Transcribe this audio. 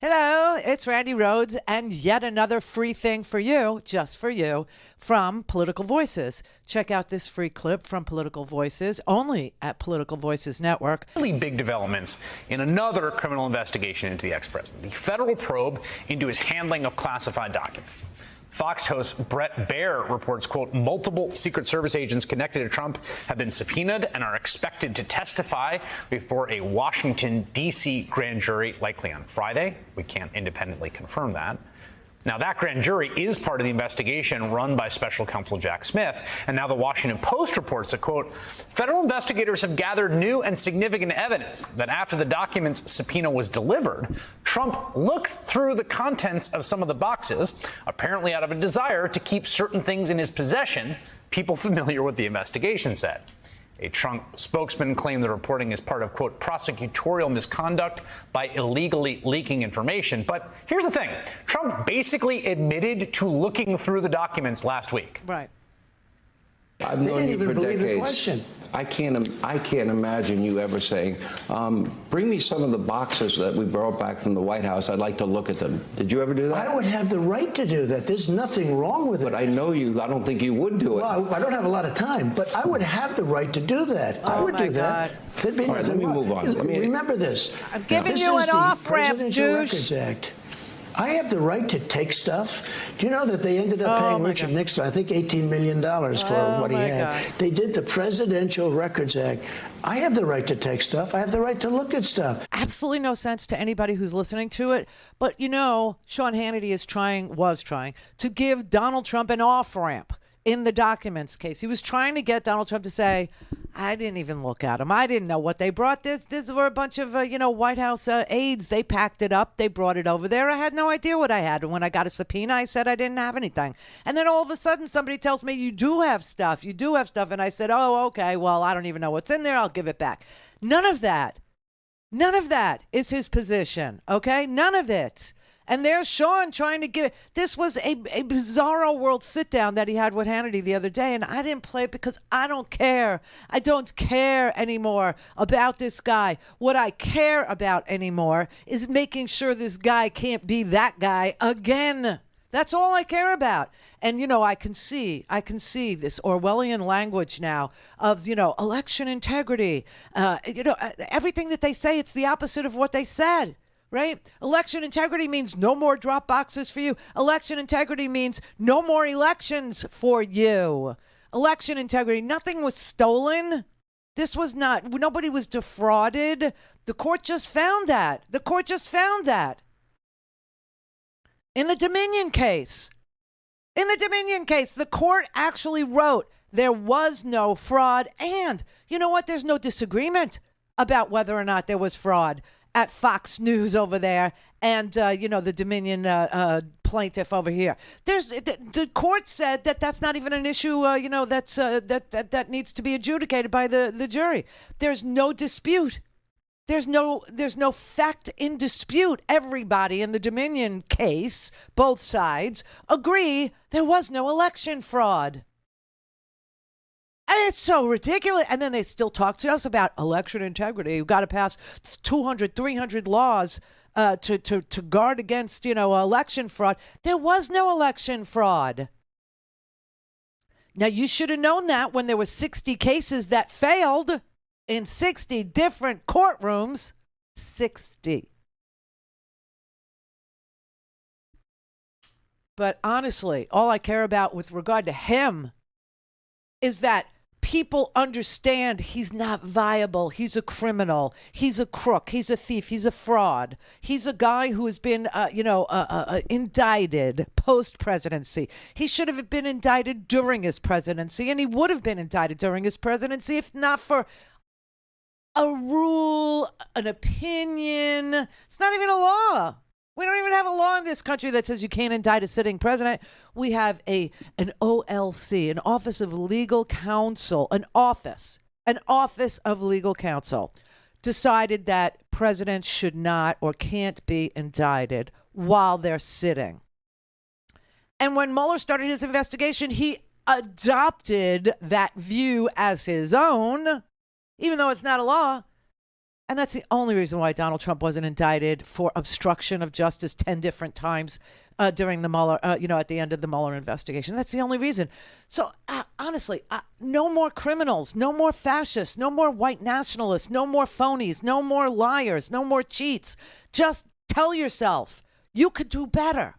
Hello, it's Randi Rhodes, and yet another free thing for you, just for you, from Political Voices. Check out this free clip from Political Voices, only at Political Voices Network. Really big developments in another criminal investigation into the ex-president, the federal probe into his handling of classified documents. Fox host Bret Baier reports, quote, multiple Secret Service agents connected to Trump have been subpoenaed and are expected to testify before a Washington, D.C. grand jury, likely on Friday. We can't independently confirm that. Now, that grand jury is part of the investigation run by special counsel Jack Smith. And now the Washington Post reports that, quote, federal investigators have gathered new and significant evidence that after the documents subpoena was delivered, Trump looked through the contents of some of the boxes, apparently out of a desire to keep certain things in his possession, people familiar with the investigation said. A Trump spokesman claimed the reporting is part of, quote, prosecutorial misconduct by illegally leaking information. But here's the thing. Trump basically admitted to looking through the documents last week. Right. I've known you for decades. I can't imagine you ever saying, bring me some of the boxes that we brought back from the White House. I'd like to look at them. Did you ever do that? I would have the right to do that. There's nothing wrong with it. But I know you. I don't think you would do it. Well, I don't have a lot of time, but I would have the right to do that. I would do that. There'd be All right, let me move on. Remember this. I'm giving you an off-ramp, douche. I have the right to take stuff. Do you know that they ended up paying Richard Nixon, I think, $18 million for what he had? They did the Presidential Records Act. I have the right to take stuff. I have the right to look at stuff. Absolutely no sense to anybody who's listening to it. But, you know, Sean Hannity was trying to give Donald Trump an off-ramp in the documents case. He was trying to get Donald Trump to say, I didn't even look at them. I didn't know what they brought. This were a bunch of, White House aides. They packed it up. They brought it over there. I had no idea what I had. And when I got a subpoena, I said I didn't have anything. And then all of a sudden, somebody tells me, you do have stuff. You do have stuff. And I said, oh, okay, well, I don't even know what's in there. I'll give it back. None of that is his position, okay? None of it. And there's Sean trying to give it. This was a bizarro world sit down that he had with Hannity the other day. And I didn't play it because I don't care. I don't care anymore about this guy. What I care about anymore is making sure this guy can't be that guy again. That's all I care about. And, I can see this Orwellian language now of, election integrity. Everything that they say, it's the opposite of what they said. Right? Election integrity means no more drop boxes for you. Election integrity means no more elections for you. Election integrity, nothing was stolen. Nobody was defrauded. The court just found that. In the Dominion case, the court actually wrote there was no fraud. And you know what? There's no disagreement about whether or not there was fraud at Fox News over there and, the Dominion plaintiff over here. The court said that that's not even an issue, that needs to be adjudicated by the jury. There's no dispute. There's no fact in dispute. Everybody in the Dominion case, both sides, agree there was no election fraud. And it's so ridiculous. And then they still talk to us about election integrity. You've got to pass 200, 300 laws to guard against, election fraud. There was no election fraud. Now, you should have known that when there were 60 cases that failed in 60 different courtrooms. 60. But honestly, all I care about with regard to him is that people understand he's not viable. He's a criminal. He's a crook. He's a thief. He's a fraud. He's a guy who has been, indicted post-presidency. He should have been indicted during his presidency, and he would have been indicted during his presidency if not for a rule, an opinion. It's not even a law. We don't even have a law in this country that says you can't indict a sitting president. We have an OLC, an Office of Legal Counsel, an office of legal counsel decided that presidents should not or can't be indicted while they're sitting. And when Mueller started his investigation, he adopted that view as his own, even though it's not a law. And that's the only reason why Donald Trump wasn't indicted for obstruction of justice 10 different times during the Mueller, at the end of the Mueller investigation. That's the only reason. So honestly, no more criminals, no more fascists, no more white nationalists, no more phonies, no more liars, no more cheats. Just tell yourself you could do better.